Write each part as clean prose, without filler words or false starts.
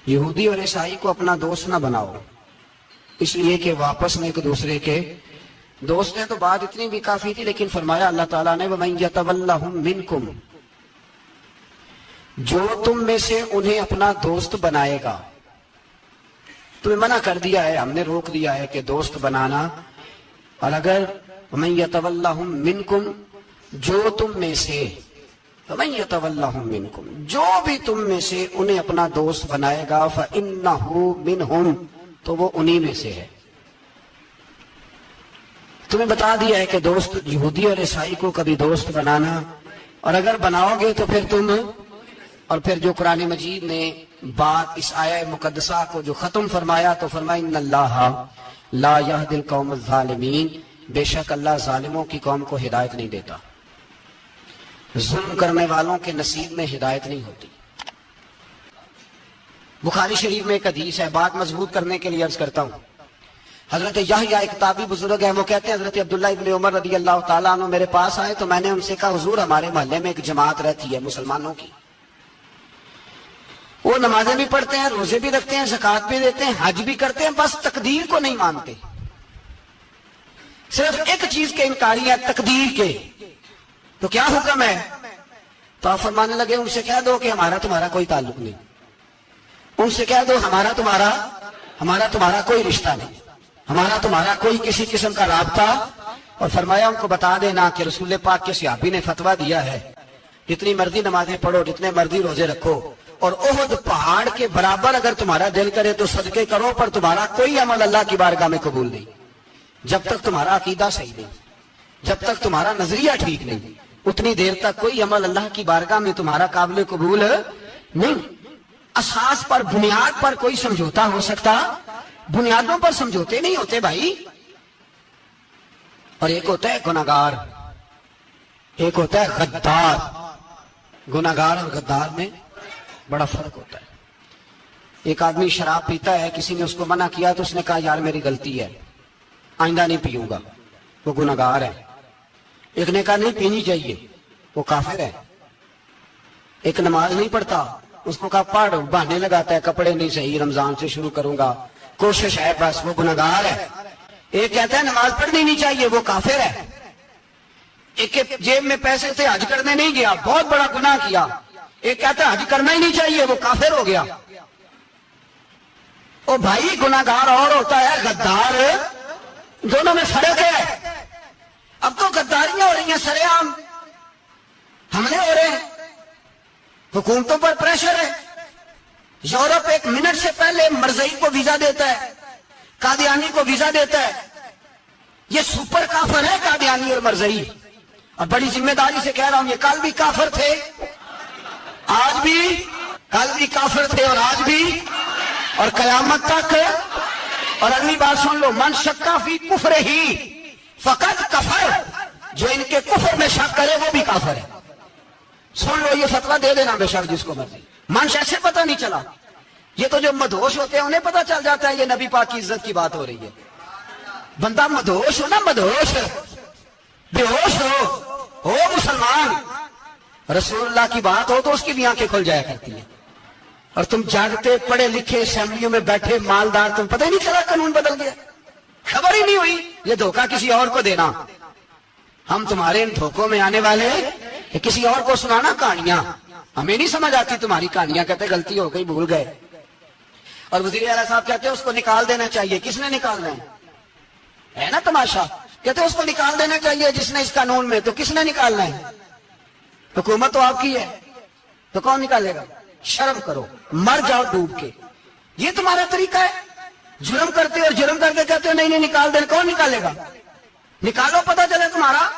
یہودی اور عیسائی کو اپنا دوست نہ بناؤ، اس لیے کہ واپس میں ایک دوسرے کے دوست ہیں۔ تو بات اتنی بھی کافی تھی، لیکن فرمایا اللہ تعالیٰ نے وَمَن يَتَوَلَّهُم مِّنكُمْ، جو تم میں سے انہیں اپنا دوست بنائے گا۔ تمہیں منع کر دیا ہے، ہم نے روک دیا ہے کہ دوست بنانا، اور اگر وَمَن يَتَوَلَّهُم مِّنكُمْ، جو تم میں سے، وَمَن يَتَوَلَّهُم مِّنكُمْ، جو بھی تم میں سے انہیں اپنا دوست بنائے گا فَإِنَّهُ مِنْهُمْ، تو وہ انہی میں سے ہے۔ تمہیں بتا دیا ہے کہ دوست یہودی اور عیسائی کو کبھی دوست بنانا، اور اگر بناؤ گے تو پھر تم، اور پھر جو قرآن مجید نے بات اس آیہ مقدسہ کو جو ختم فرمایا تو فرمایا ان اللہ لا یہدی القوم الظالمین، بے شک اللہ ظالموں کی قوم کو ہدایت نہیں دیتا، ظلم کرنے والوں کے نصیب میں ہدایت نہیں ہوتی۔ بخاری شریف میں ایک حدیث ہے، بات مضبوط کرنے کے لیے عرض کرتا ہوں۔ حضرت یحییٰ ایک تابعی بزرگ ہے، وہ کہتے ہیں حضرت عبداللہ ابن عمر رضی اللہ تعالیٰ عنہ میرے پاس آئے تو میں نے ان سے کہا حضور ہمارے محلے میں ایک جماعت رہتی ہے مسلمانوں کی، وہ نمازیں بھی پڑھتے ہیں، روزے بھی رکھتے ہیں، زکوٰۃ بھی دیتے ہیں، حج بھی کرتے ہیں، بس تقدیر کو نہیں مانتے، صرف ایک چیز کے انکاری ہے، تقدیر کے۔ تو کیا حکم ہے؟ تو آپ فرمانے لگے ان سے کہہ دو کہ ہمارا تمہارا کوئی تعلق نہیں، ان سے کہہ دو ہمارا تمہارا کوئی رشتہ نہیں، ہمارا تمہارا کوئی کسی قسم کا رابطہ۔ اور فرمایا ان کو بتا دینا کہ رسول پاک کے صحابی نے فتویٰ دیا ہے جتنی مرضی نمازیں پڑھو، جتنے مرضی روزے رکھو، اور احد پہاڑ کے برابر اگر تمہارا دل کرے تو صدقے کرو، پر تمہارا کوئی عمل اللہ کی بارگاہ میں قبول نہیں جب تک تمہارا عقیدہ صحیح نہیں، جب تک تمہارا نظریہ ٹھیک نہیں، اتنی دیر تک کوئی عمل اللہ کی بارگاہ میں تمہارا قابل قبول نہیں۔ اساس پر، بنیاد پر کوئی سمجھوتا ہو سکتا، بنیادوں پر سمجھوتے نہیں ہوتے بھائی۔ اور ایک ہوتا ہے گناہگار، ایک ہوتا ہے غدار۔ گناہگار اور غدار میں بڑا فرق ہوتا ہے۔ ایک آدمی شراب پیتا ہے، کسی نے اس کو منع کیا تو اس نے کہا یار میری غلطی ہے، آئندہ نہیں پیوں گا، وہ گناہگار ہے۔ ایک نے کہا نہیں پینی چاہیے، وہ کافر ہے۔ ایک نماز نہیں پڑھتا، اس کو کہا پڑھ، بہانے لگاتا ہے کپڑے نہیں صحیح، رمضان سے شروع کروں گا، کوشش ہے بس، وہ گناہگار ہے۔ ایک کہتا ہے نماز پڑھنی نہیں چاہیے، وہ کافر ہے۔ ایک کے جیب میں پیسے تھے، حج کرنے نہیں گیا، بہت بڑا گناہ کیا۔ ایک کہتا ہے حج کرنا ہی نہیں چاہیے، وہ کافر ہو گیا۔ او بھائی گناہگار اور ہوتا ہے، غدار، دونوں میں فرق ہے۔ اب تو غداریاں ہو رہی ہیں سرے عام، حملے ہو رہے ہیں، حکومتوں پر پریشر ہے۔ یورپ ایک منٹ سے پہلے مرزئی کو ویزا دیتا ہے، قادیانی کو ویزا دیتا ہے۔ یہ سپر کافر ہے قادیانی اور مرزئی، اور بڑی ذمہ داری سے کہہ رہا ہوں، یہ کل بھی کافر تھے، آج بھی، کل بھی کافر تھے اور آج بھی، اور قیامت تک۔ اور اگلی بات سن لو، من شکا فی کفر ہی فقط کفر، جو ان کے کفر میں شک کرے وہ بھی کافر ہے۔ سن لو، یہ فتویٰ دے دینا بے شک جس کو مرضی۔ منش ایسے پتہ نہیں چلا، یہ تو جو مدہوش ہوتے ہیں انہیں پتہ چل جاتا ہے یہ نبی پاک کی عزت کی بات ہو رہی ہے۔ بندہ مدہوش ہو نا، مدہوش بے ہوش ہو مسلمان، رسول اللہ کی بات ہو تو اس کی بھی آنکھیں کھل جایا کرتی ہیں۔ اور تم جاگتے پڑھے لکھے اسمبلیوں میں بیٹھے مالدار، تم پتہ ہی نہیں چلا قانون بدل گیا، خبر ہی نہیں ہوئی۔ یہ دھوکہ کسی اور کو دینا، ہم تمہارے ان دھوکوں میں آنے والے کہ کسی اور کو سنانا کہانیاں، ہمیں نہیں سمجھ آتی تمہاری کہانیاں، کہتے غلطی ہو گئی، بھول گئے۔ اور وزیر اعلیٰ صاحب کہتے ہیں اس کو نکال دینا چاہیے، کس نے نکالنا ہے نا تماشا، کہتے ہیں اس کو نکال دینا چاہیے جس نے اس قانون میں، تو کس نے نکالنا ہے؟ حکومت تو آپ کی ہے، تو کون نکالے گا؟ شرم کرو، مر جاؤ ڈوب کے۔ یہ تمہارا طریقہ ہے، جرم کرتے اور جرم کر کے کہتے ہو نہیں نکال دیں، کون نکالے گا؟ نکالو، پتہ چلے تمہارا۔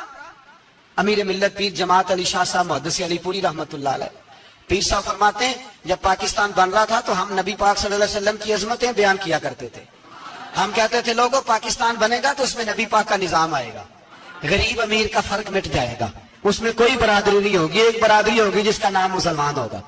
امیر ملت پیر جماعت علی شاہ صاحب محدث علی پوری رحمت اللہ علیہ، پیر صاحب فرماتے ہیں جب پاکستان بن رہا تھا تو ہم نبی پاک صلی اللہ علیہ وسلم کی عظمتیں بیان کیا کرتے تھے۔ ہم کہتے تھے لوگوں پاکستان بنے گا تو اس میں نبی پاک کا نظام آئے گا، غریب امیر کا فرق مٹ جائے گا، اس میں کوئی برادری نہیں ہوگی، ایک برادری ہوگی جس کا نام مسلمان ہوگا،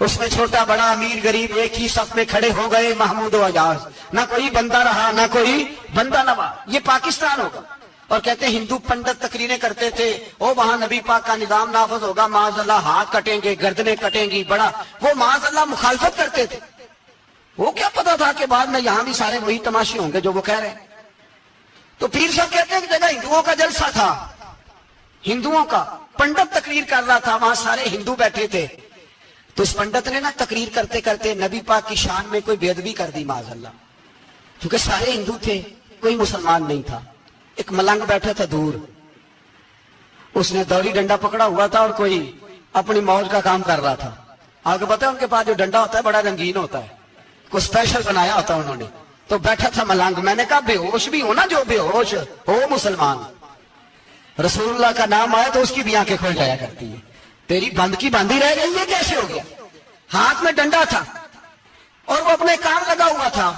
اس میں چھوٹا بڑا امیر غریب ایک ہی صف میں کھڑے ہو گئے، محمود و اعجاز، نہ کوئی بندہ رہا نہ کوئی بندہ نوا، یہ پاکستان ہوگا۔ اور کہتے ہیں ہندو پنڈت تقریریں کرتے تھے، او وہاں نبی پاک کا نظام نافذ ہوگا، معاذ اللہ ہاتھ کٹیں گے، گردنیں کٹیں گی، بڑا وہ معاذ اللہ مخالفت کرتے تھے۔ وہ کیا پتا تھا کہ بعد میں یہاں بھی سارے وہی تماشے ہوں گے جو وہ کہہ رہے ہیں. تو پیر صاحب کہتے ہیں کہ جگہ ہندوؤں کا جلسہ تھا, ہندوؤں کا پنڈت تقریر کر رہا تھا, وہاں سارے ہندو بیٹھے تھے. تو اس پنڈت نے نا تقریر کرتے کرتے نبی پاک کی شان میں کوئی بے ادبی کر دی معاذ اللہ, کیونکہ سارے ہندو تھے, کوئی مسلمان نہیں تھا. ایک ملنگ بیٹھا تھا دور, اس نے دوری ڈنڈا پکڑا ہوا تھا اور کوئی اپنی موج کا کام کر رہا تھا. آپ کو پتا ہے ان کے پاس جو ڈنڈا ہوتا ہے بڑا رنگین ہوتا ہے, کوئی اسپیشل بنایا ہوتا ہے انہوں نے. تو بیٹھا تھا ملنگ. میں نے کہا بے ہوش بھی ہو نا, جو بے ہوش ہو مسلمان, رسول اللہ کا نام آئے تو اس کی بھی آنکھیں کھل جایا کرتی ہے. تیری بند کی بند ہی رہ گئی, یہ کیسے ہو گیا؟ ہاتھ میں ڈنڈا تھا اور وہ اپنے کام لگا ہوا تھا.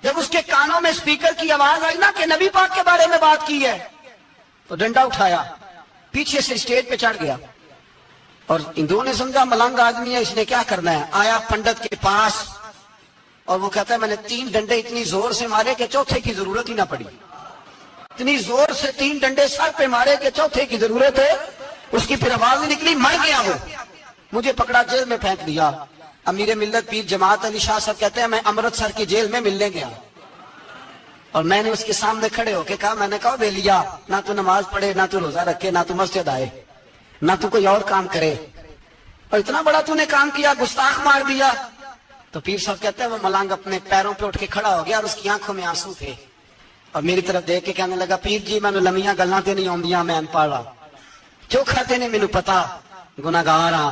جب اس کے کانوں میں اسپیکر کی آواز آئی نا کہ نبی پاک کے بارے میں بات کی ہے, تو ڈنڈا اٹھایا, پیچھے سے اسٹیج پہ چڑھ گیا. اور ہندوؤں نے سمجھا ملنگ آدمی ہے, اس نے کیا کرنا ہے. آیا پنڈت کے پاس اور وہ کہتا ہے میں نے 3 ڈنڈے اتنی زور سے مارے کہ چوتھے کی ضرورت ہی نہ پڑی. اتنی زور سے 3 ڈنڈے سر پہ مارے کہ چوتھے کی ضرورت ہے. اس کی پھر آواز نکلی, مر گیا وہ. مجھے پکڑا, جیل میں پھینک دیا. امیر ملت پیر جماعت علی شاہ صاحب کہتے ہیں میں امرتسر کی جیل میں ملنے گیا, اور میں نے اس کے سامنے کھڑے ہو کے کہا, میں نے کہا بے لیا, نہ تو نماز پڑھے, نہ تو روزہ رکھے, نہ تو مسجد آئے, نہ تو کوئی اور کام کرے, اور اتنا بڑا تو نے کام کیا, گستاخ مار دیا. تو پیر صاحب کہتے ہیں وہ ملنگ اپنے پیروں پہ اٹھ کے کھڑا ہو گیا اور اس کی آنکھوں میں آنسو تھے, اور میری طرف دیکھ کے کہنے لگا پیر جی میں لمیاں گلاں تے نہیں آؤندیاں, میں ان پڑھا چوکھا تے نہیں مینوں پتا, گناہگار ہاں,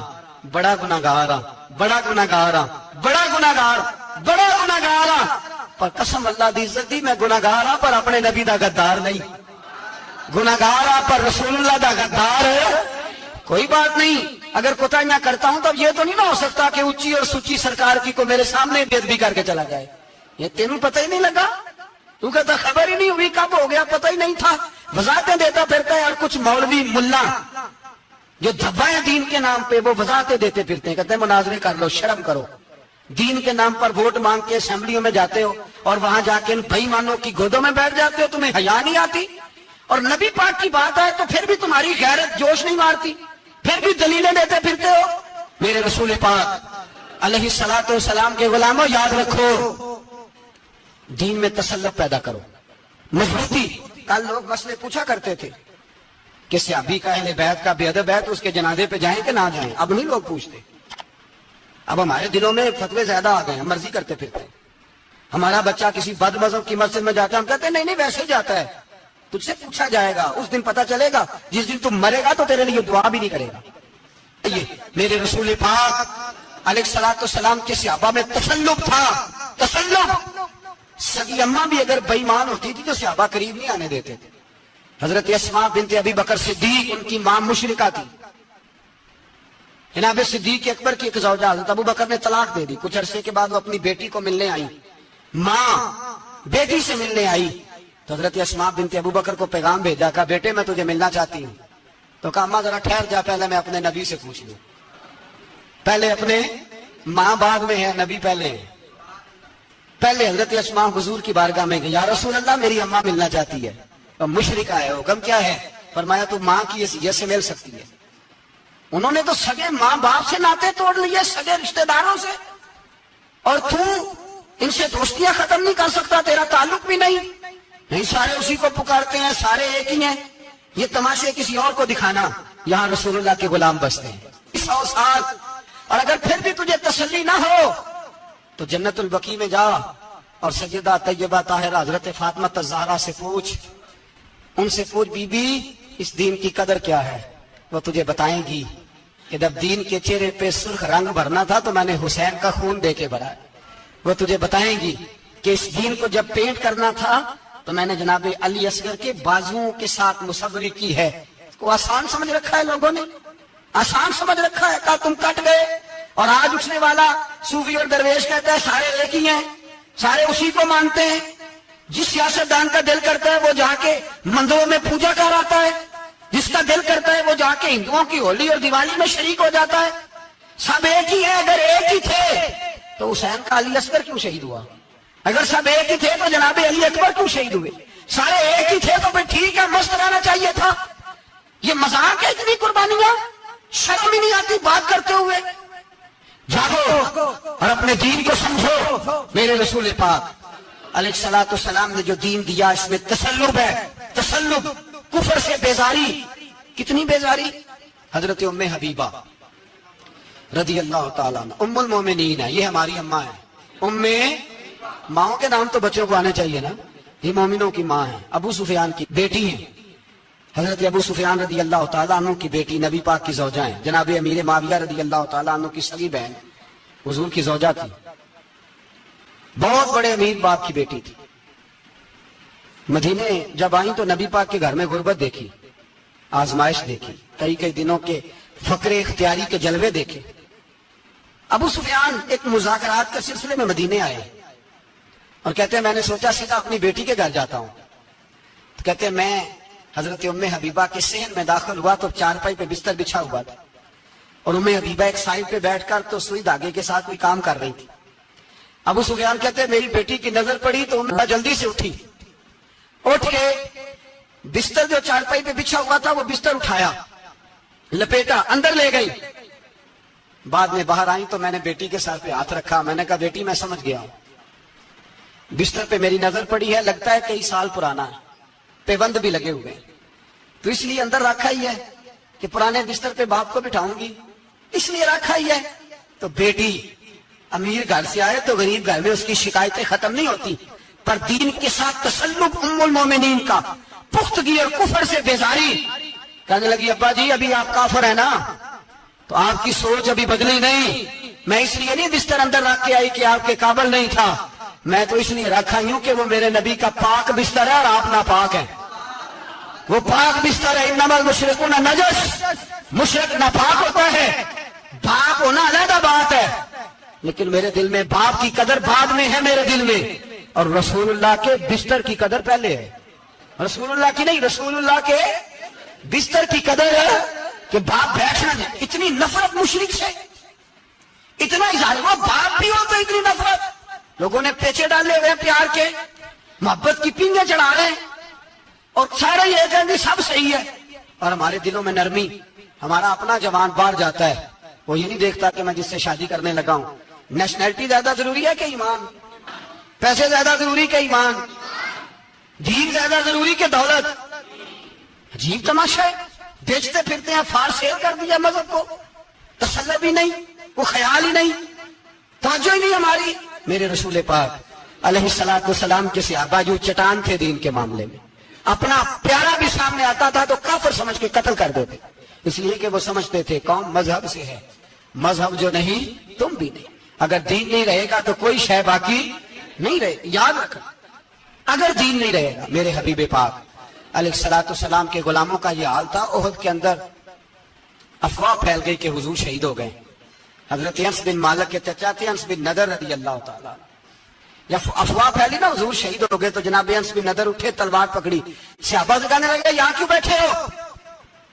بڑا گناہگار ہاں, بڑا گناہگار ہاں, بڑا گناہگار, بڑا گناہگار ہاں, پر قسم اللہ دی عزت دی میں گناہگار ہاں پر اپنے نبی دا غدار نہیں, گناہگار ہاں پر رسول اللہ دا غدار ہے. کوئی بات نہیں, اگر کوتاہیاں کرتا ہوں تو یہ تو نہیں نہ ہو سکتا کہ اونچی اور سچی سرکار کی کو میرے سامنے بے ادبی کر کے چلا جائے. یہ تینوں پتہ ہی نہیں لگا, تو کہتا خبر ہی نہیں ہوئی, کب ہو گیا پتہ ہی نہیں تھا. وضاحتیں دیتا پھرتا ہے, اور کچھ مولوی ملا جو دھبا ہے دین کے نام پہ, وہ وضاحتیں دیتے پھرتے ہیں, کہتے ہیں مناظرے کر لو, شرم کرو. دین کے نام پر ووٹ مانگ کے اسمبلیوں میں جاتے ہو اور وہاں جا کے ان بھائی مانوں کی گودوں میں بیٹھ جاتے ہو, تمہیں حیا نہیں آتی. اور نبی پاک کی بات آئے تو پھر بھی تمہاری غیرت جوش نہیں مارتی, پھر بھی دلیلیں دیتے پھرتے ہو. میرے رسول پاک علیہ الصلوۃ والسلام کے غلاموں, یاد رکھو دین میں تسلط پیدا کرو, مضبوطی. کل لوگ مسئلے پوچھا کرتے تھے کہ صحابی کا اہل بیت کا بے ادب ہے تو اس کے جنازے پہ جائیں کہ نہ جائیں. اب نہیں لوگ پوچھتے, اب ہمارے دلوں میں فتوے زیادہ آ گئے ہیں, مرضی کرتے پھرتے. ہمارا بچہ کسی بد مذہب کی مسجد میں جاتا ہے, ہم کہتے ہیں نہیں نہیں ویسے ہی جاتا ہے, تجھ سے پوچھا جائے گا, اس دن پتا چلے گا, جس دن تم مرے گا تو تیرے لیے دعا بھی نہیں کرے گا. یہ میرے رسول پاک علیہ الصلوۃ والسلام کے صحابہ میں تسلط تھا, تسلط. سگی اماں بھی اگر بے ایمان ہوتی تھی تو صحابہ قریب نہیں آنے دیتے تھے. حضرت اسماء بنت ابی بکر صدیق, ان کی ماں مشرکہ تھی. جناب صدیق اکبر کی ایک زوجہ حضرت ابو بکر نے طلاق دے دی. کچھ عرصے کے بعد وہ اپنی بیٹی کو ملنے آئی, ماں بیٹی سے ملنے آئی, تو حضرت اسماء بنت ابو بکر کو پیغام بھیجا, کہا بیٹے میں تجھے ملنا چاہتی ہوں. تو کہا اماں ذرا ٹھہر جا, پہلے میں اپنے نبی سے پوچھ لوں. پہلے اپنے ماں بعد میں ہے, نبی پہلے ہے. پہلے حضرت اسماء حضور کی بارگاہ میں گئی, یا رسول اللہ میری اماں ملنا چاہتی ہے. اور مشرکہ ہے, حکم کیا ہے؟ فرمایا تو ماں کی حیثیت سے مل سکتی ہے. انہوں نے تو سگے ماں باپ سے ناطے توڑ لیے, سگے رشتہ داروں سے, اور تو ان سے دوستیاں ختم نہیں کر سکتا, تیرا تعلق بھی نہیں. نہیں, سارے اسی کو پکارتے ہیں, سارے ایک ہی ہیں. یہ تماشے کسی اور کو دکھانا, یہاں رسول اللہ کے غلام بستے ہیں 100 سال. اور اگر پھر بھی تجھے تسلی نہ ہو تو جنت البقیع میں جا اور سیدہ طیبہ طاہرہ حضرت فاطمہ الزہرا سے پوچھ, ان سے پوچھ بی بی اس دین کی قدر کیا ہے. وہ تجھے بتائیں گی کہ جب دین کے چہرے پہ سرخ رنگ بھرنا تھا تو میں نے حسین کا خون دے کے بھرا. وہ تجھے بتائیں گی کہ اس دین کو جب پینٹ کرنا تھا تو میں نے جناب علی اصغر کے بازوؤں کے ساتھ مصوری کی ہے. کو آسان سمجھ رکھا ہے لوگوں نے, آسان سمجھ رکھا ہے. کہا تم کٹ گئے, اور آج اٹھنے والا صوفی اور درویش کہتا ہے سارے ایک ہی ہیں, سارے اسی کو مانتے ہیں. جس سیاستدان کا دل کرتا ہے وہ جا کے مندروں میں پوجا کر آتا ہے, جس کا دل کرتا ہے وہ جا کے ہندوؤں کی ہولی اور دیوالی میں شریک ہو جاتا ہے. سب ایک ہی ہیں. اگر ایک ہی تھے تو حسین کا علی اصغر کیوں شہید ہوا؟ اگر سب ایک ہی تھے تو جناب علی اکبر کیوں شہید ہوئے؟ سارے ایک ہی تھے تو پھر ٹھیک ہے, مست رہنا چاہیے تھا. یہ مذاق ہے اتنی قربانیاں, شرم ہی نہیں آتی بات کرتے ہوئے. جاگو اور اپنے دین کو سمجھو. میرے رسول پاک علیہ الصلوۃ والسلام نے جو دین دیا اس میں تسلب ہے، تسلب، کفر سے بیزاری. کتنی بیزاری؟ حضرت ام حبیبہ رضی اللہ تعالیٰ عنہ ام المومنین ہے، یہ ہماری اماں ہے. ماؤں کے نام تو بچوں کو آنے چاہیے نا. یہ مومنوں کی ماں ہے، ابو سفیان کی بیٹی ہے. حضرت ابو سفیان رضی اللہ تعالیٰ عنہ کی بیٹی نبی پاک کی زوجہ ہیں. جناب امیر معاویہ رضی اللہ تعالیٰ عنہ کی سگی بہن حضور کی زوجہ تھی. بہت بڑے امیر باپ کی بیٹی تھی. مدینے جب آئیں تو نبی پاک کے گھر میں غربت دیکھی، آزمائش دیکھی، کئی دنوں کے فقر اختیاری کے جلوے دیکھے. ابو سفیان ایک مذاکرات کے سلسلے میں مدینے آئے اور کہتے ہیں میں نے سوچا سیدھا اپنی بیٹی کے گھر جاتا ہوں. تو کہتے ہیں میں حضرت ام حبیبہ کے صحن میں داخل ہوا تو چارپائی پہ بستر بچھا ہوا تھا اور ام حبیبہ ایک سائڈ پہ بیٹھ کر تو سوئی دھاگے کے ساتھ کوئی کام کر رہی تھی. ابو سفیان کہتے ہیں میری بیٹی کی نظر پڑی تو ام جلدی سے اٹھ کے بستر جو چارپائی پہ بچھا ہوا تھا وہ بستر اٹھایا، لپیٹا، اندر لے گئی. بعد میں باہر آئی تو میں نے بیٹی کے سر پہ ہاتھ رکھا. میں نے کہا بیٹی میں سمجھ گیا ہوں، بستر پہ میری نظر پڑی ہے، لگتا ہے کئی سال پرانا ہے، پیوند بھی لگے ہوئے ہیں، تو اس لیے اندر رکھا ہی ہے کہ پرانے بستر پہ باپ کو بٹھاؤں گی، اس لیے رکھا ہی ہے. تو بیٹی امیر گھر سے آئے تو غریب گھر میں اس کی شکایتیں ختم نہیں ہوتی، پر دین کے ساتھ تسلب ام المومنین کا، پختگی اور کفر سے بیزاری. کہنے لگی ابا جی ابھی آپ کافر ہیں نا، تو آپ کی سوچ ابھی بدلی نہیں. میں اس لیے نہیں بستر اندر رکھ کے آئی کہ آپ کے قابل نہیں تھا، میں تو اس لیے رکھا ہوں کہ وہ میرے نبی کا پاک بستر ہے اور آپ ناپاک ہیں. وہ پاک بستر ہے. انما المشرکون نجس، مشرک ناپاک ہوتا ہے، پاک ہونا علیحدہ بات ہے، لیکن میرے دل میں باپ کی قدر بعد میں ہے میرے دل میں، اور رسول اللہ کے بستر کی قدر پہلے ہے. رسول اللہ کی نہیں، رسول اللہ کے بستر کی قدر ہے کہ باپ بیٹھنا ہے. اتنی نفرت مشرک سے، اتنا اظہار، وہ باپ بھی ہو تو اتنی نفرت. لوگوں نے پیچے ڈالے ہوئے پیار کے، محبت کی پینگیں چڑھا رہے ہیں اور سارے یہ کہیں گے سب صحیح ہے. اور ہمارے دلوں میں نرمی. ہمارا اپنا جوان باہر جاتا ہے، وہ یہ نہیں دیکھتا کہ میں جس سے شادی کرنے لگا ہوں نیشنلٹی زیادہ ضروری ہے کہ ایمان، پیسے زیادہ ضروری کہ ایمان، دین زیادہ ضروری کہ دولت. عجیب تماشا ہے. بیچتے پھرتے ہیں، فار سیل کر دیا مذہب کو، تسلب ہی نہیں، وہ خیال ہی نہیں، توجہ ہی نہیں ہماری. میرے رسول پاک علیہ الصلوۃ والسلام کے صحابہ جو چٹان تھے دین کے معاملے میں، اپنا پیارا بھی سامنے آتا تھا تو کافر سمجھ کے قتل کر دیتے، اس لیے کہ وہ سمجھتے تھے قوم مذہب سے ہے، مذہب جو نہیں تم بھی نہیں. اگر دین نہیں رہے گا تو کوئی شے باقی نہیں رہے. یاد رکھنا، اگر دین نہیں رہے گا. میرے حبیب پاک علیہ الصلوۃ والسلام کے غلاموں کا یہ حال تھا. احد کے اندر افواہ پھیل گئی کہ حضور شہید ہو گئے. حضرت انس بن مالک کے چچا تھے انس بن نضر رضی اللہ تعالیٰ. جب افواہ پھیلی نا حضور شہید ہو گئے تو جناب انس بن نضر اٹھے، تلوار پکڑی، صحابہ سے کہنے لگے یہاں کیوں بیٹھے ہو؟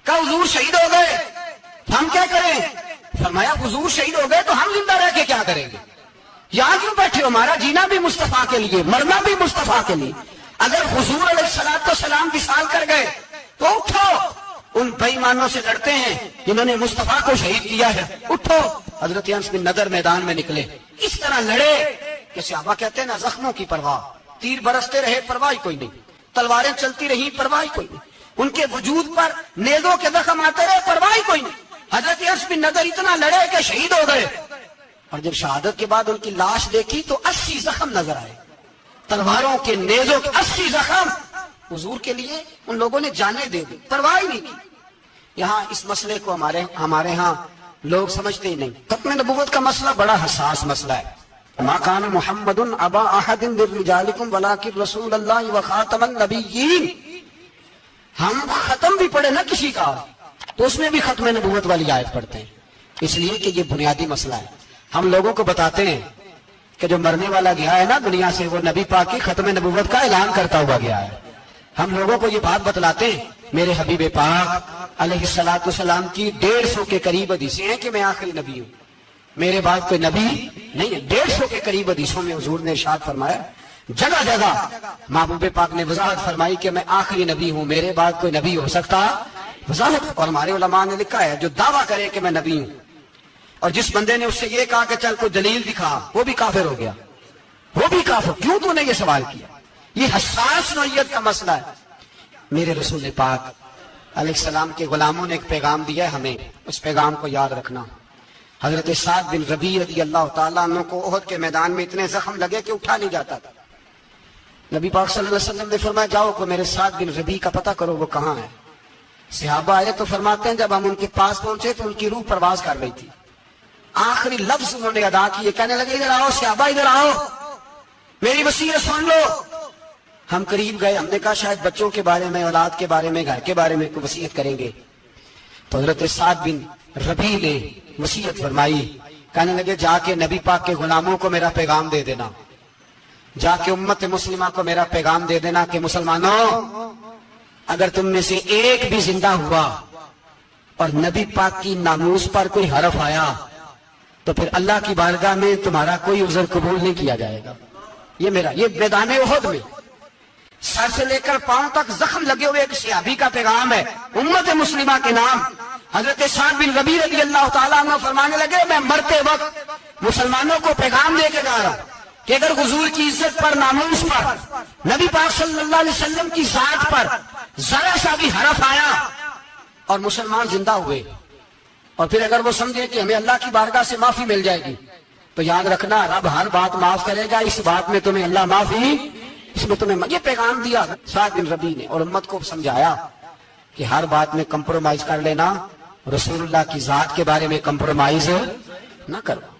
کہا حضور شہید ہو گئے، ہم کیا کریں؟ فرمایا حضور شہید ہو گئے تو ہم زندہ رہ کے کیا کریں گے؟ یہاں کیوں بیٹھے ہو؟ ہمارا جینا بھی مصطفیٰ کے لیے، مرنا بھی مصطفیٰ کے لیے. اگر حضور علیہ الصلوۃ والسلام وصال کر گئے تو اٹھو، ان بے ایمانوں سے لڑتے ہیں جنہوں نے مصطفیٰ کو شہید کیا ہے. اٹھو. حضرت انس بن نضر میدان میں نکلے، اس طرح لڑے کہ صحابہ کہتے ہیں نا زخموں کی پرواہ، تیر برستے رہے پرواہ کوئی نہیں، تلواریں چلتی رہی پرواہ کوئی نہیں، ان کے وجود پر نیزوں کے زخم آتے رہے پرواہ کوئی نہیں. حضرت انس بن نضر اتنا لڑے کہ شہید ہو گئے. اور جب شہادت کے بعد ان کی لاش دیکھی تو 80 زخم نظر آئے، تلواروں کے، نیزوں کے 80 زخم. حضور کے لیے ان لوگوں نے جانیں دے دی، پرواہ نہیں کی. یہاں اس مسئلے کو ہمارے ہاں لوگ سمجھتے ہی نہیں. ختم نبوت کا مسئلہ بڑا حساس مسئلہ ہے. ما کان محمد ابا احد من رجالکم ولکن رسول اللہ وخاتم النبیین. ہم ختم بھی پڑھے نا کسی کا تو اس میں بھی ختم نبوت والی آیت پڑھتے ہیں، اس لیے کہ یہ بنیادی مسئلہ ہے. ہم لوگوں کو بتاتے ہیں کہ جو مرنے والا گیا ہے نا دنیا سے وہ نبی پاک کی ختم نبوت کا اعلان کرتا ہوا گیا ہے. ہم لوگوں کو یہ بات بتلاتے ہیں. میرے حبیب پاک علیہ الصلوۃ والسلام کی 150 کے قریب حدیثیں ہیں کہ میں آخری نبی ہوں، میرے بعد کوئی نبی نہیں ہے. 150 کے قریب حدیثوں میں حضور نے ارشاد فرمایا، جگہ جگہ محبوب پاک نے وضاحت فرمائی کہ میں آخری نبی ہوں، میرے بعد کوئی نبی ہو سکتا وضاحت. اور ہمارے علماء نے لکھا ہے جو دعویٰ کرے کہ میں نبی ہوں اور جس بندے نے اس سے یہ کہا کہ چل کوئی دلیل دکھا، وہ بھی کافر ہو گیا. وہ بھی کافر، کیوں تو نے یہ سوال کیا؟ یہ حساس نوعیت کا مسئلہ ہے۔ میرے رسول پاک علیہ السلام کے غلاموں نے ایک پیغام دیا ہے ہمیں، اس پیغام کو یاد رکھنا۔ حضرت سعد بن ربیع رضی اللہ تعالیٰ عنہ کو احد کے میدان میں اتنے زخم لگے کہ اٹھا نہیں جاتا تھا۔ نبی پاک صلی اللہ علیہ وسلم نے فرمایا جاؤ کو میرے سعد بن ربیع کا پتہ کرو وہ کہاں ہے۔ صحابہ آئے تو فرماتے ہیں جب ہم ان کے پاس پہنچے تو ان کی روح پرواز کر رہی تھی، آخری لفظ انہوں نے ادا کیے، کہنے لگے ادھر آؤ صحابہ، ادھر آؤ، میری وصیت سن لو۔ ہم قریب گئے، ہم نے کہا شاید بچوں کے بارے میں، اولاد کے بارے میں، گھر کے بارے میں کوئی وصیت کریں گے۔ تو حضرت سعد بن ربیع نے وصیت فرمائی، کہنے لگے جا کے نبی پاک کے غلاموں کو میرا پیغام دے دینا، جا کے امت مسلمہ کو میرا پیغام دے دینا کہ مسلمانوں، اگر تم میں سے ایک بھی زندہ ہوا اور نبی پاک کی ناموس پر کوئی حرف آیا تو پھر اللہ کی بارگاہ میں تمہارا کوئی عذر قبول نہیں کیا جائے گا۔ یہ میرا، یہ میدان احد میں سر سے لے کر پاؤں تک زخم لگے ہوئے ایک صحابی کا پیغام ہے امت مسلمہ کے نام۔ حضرت سعد بن ربیع رضی اللہ تعالیٰ عنہ فرمانے لگے میں مرتے وقت مسلمانوں کو پیغام دے کے جا رہا ہوں کہ اگر حضور کی عزت پر، ناموس پر، نبی پاک صلی اللہ علیہ وسلم کی ذات پر ذرا سا بھی حرف آیا اور مسلمان زندہ ہوئے، اور پھر اگر وہ سمجھے کہ ہمیں اللہ کی بارگاہ سے معافی مل جائے گی، تو یاد رکھنا رب ہر بات معاف کرے گا، اس بات میں تمہیں اللہ معافی، اس میں تمہیں یہ پیغام دیا سعد بن ربیع نے، اور امت کو سمجھایا کہ ہر بات میں کمپرومائز کر لینا، رسول اللہ کی ذات کے بارے میں کمپرومائز نہ کرو۔